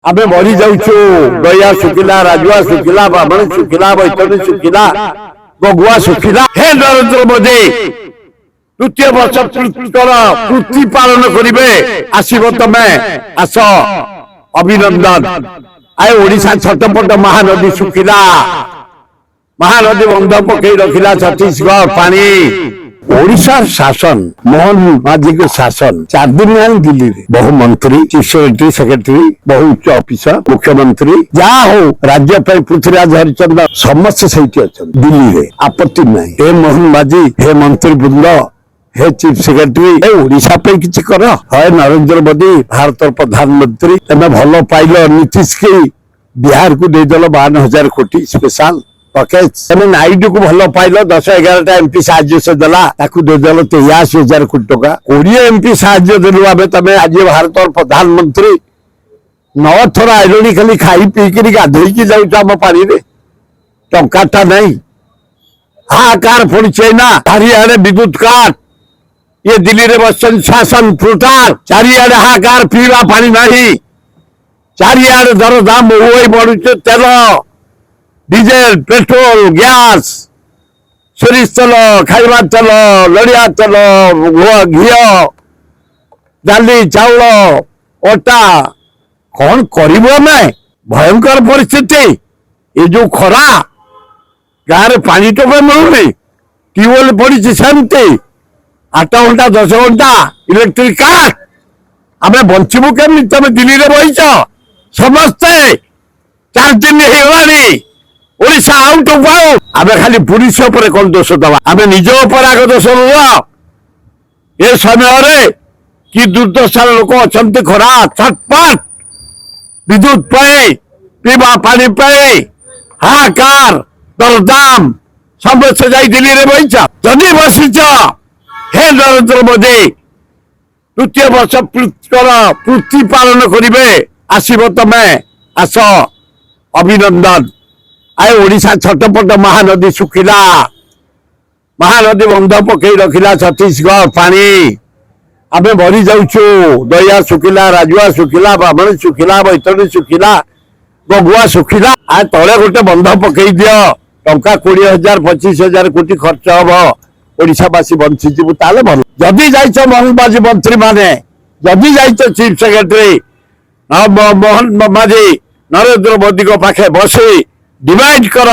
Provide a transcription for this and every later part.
आमे मरी जाऊछु गया सुखिला राजुआ सुखिला ब्राह्मण सुखिला वैतरणी सुखिला गगुआ सुखिला हे नरेंद्र मोदी तृतीय वर्ष पृथ्वी पालन करिवे आसीबो तमे आस अभिनंदन आए ओडिशा छटपट महानदी सुखिला महानदी बंध पकई रखिला छत्तीसगढ़ पानी ओडिशा शासन मोहन माझी के शासन 4 दिन दिल्ली रे बहु मंत्री चीफ सेक्रेटरी बहु उच्च ऑफिसर मुख्यमंत्री जहाँ हो राज्य पृथ्वीराज हरिचंद्र समस्त सहित अच्छा दिल्ली रे आपत्ति नहीं हे मोहन माझी हे मंत्री वृंद हे चीफ सेक्रेटरी हे ओडिशा पे किछि कर है नरेंद्र मोदी भारत प्रधानमंत्री तमे भलो पाइलो नीतीश के बिहार को दे देलो 52,000 कोटी स्पेशल पैकेज तमे नायडू को भलो पाइलो 10-11 एमपी साहाय्य से देला ताकू दे देलो 83,000 कोटी टका 20 एमपी साहाय्य देलु आबे तमे आज भारत प्रधानमंत्री 9 थर आइलोनी खाली खाई पी के गाधोई की जाउ हम पानी रे टंकाटा नहीं हाकार पड़ी ना हरियाणा विद्युत काट ये दिल्ली रे बसन शासन फ्रुटार चारियाडे हाकार पीवा पानी नहीं चारियाडे दर दाम होई बढ़ुचे तेल डीजेल पेट्रोल गैस सोरिष तेल खाइबा तेल लड़िया तेल घी डाली चाउल अटा कौन करिबो हमें भयंकर परिस्थिति ये जो खरा गाँव पानी टोपे मिलुनी ट्यूबवेल पड़ी सेमती 8 घंटा 10 घंटा इलेक्ट्रिक काट आमे बंचबू केमी तुम दिल्ली रे बहिच समस्ते 4 दिन होगानी ओडिशा आउट ऑफ आउट आमे खाली पुलिस ऊपर कौन दोष दवा आमे निज ऊपर आग दोष ए समय रे कि दुर्दशा लोक अच्छा खरा छटपट विद्युत पाई पीवा पानी पाई हाहाकार दरदाम समस्त जाई दिल्ली रे बहिच जदि बसिच हे नरेंद्र मोदी तृतीय वर्ष पृथ्वी पालन करिवे आसीबो तमे आस अभिनंदन आए ओडिशा छटपट महानदी सुखिला महानदी बंध पकई रखिला छत्तीसगढ़ पानी आमे मरी जाऊछु दया सुखिला राजुआ सुखिला ब्राह्मण सुखिला वैतरणी सुखिला गगुआ सुखिला आ तले गोटे बंध पकई दियो टंका 20,000 25,000 कोटी खर्च हबो ओडिशावासी बंचीजु ताले भल जदि जाइछ मोहनबाजी मंत्री माने जदि जाइछ चीफ सेक्रेटरी मोहन माझी नरेंद्र मोदी को पाखे बसी डिमांड कर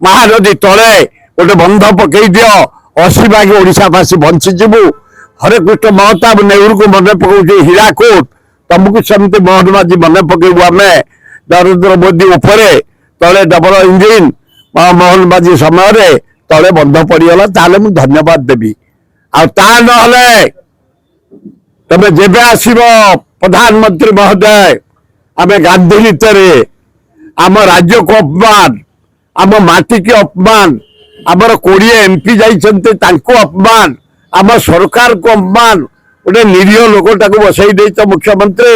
महानदी तले गोटे बंध पकई दियो 80 भाग ओडिशावासी बंचीजु हरे कृष्ण महताब नेहरू को मन पकाऊ हीराकोट तुमको सेमती मोहन माझी मन पकेबू आम नरेंद्र मोदी उपरे तले डबल इंजिन मोहन माझी समय तले बंध पड़गला ताले मु धन्यवाद देवी आता नहले तमे जेबे आसीबो प्रधानमंत्री महोदय आमे गांधी नीतिरे आम राज्य को अपमान आम माटी के अपमान आमर 20 एमपी जाइछन्ते तांको अपमान आम सरकार को अपमान गोटे निरीह लोकटा को बसई देच मुख्यमंत्री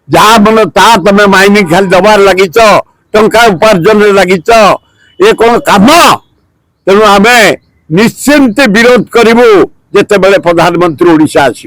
जहाँ मन ता तमे माइनिंग खाली दबार लगिच टंका उपार्जन लगिच ये कौन काम तेणु आमे निश्चिंत विरोध करिबु जेते बेले प्रधानमंत्री ओडिशा आसी।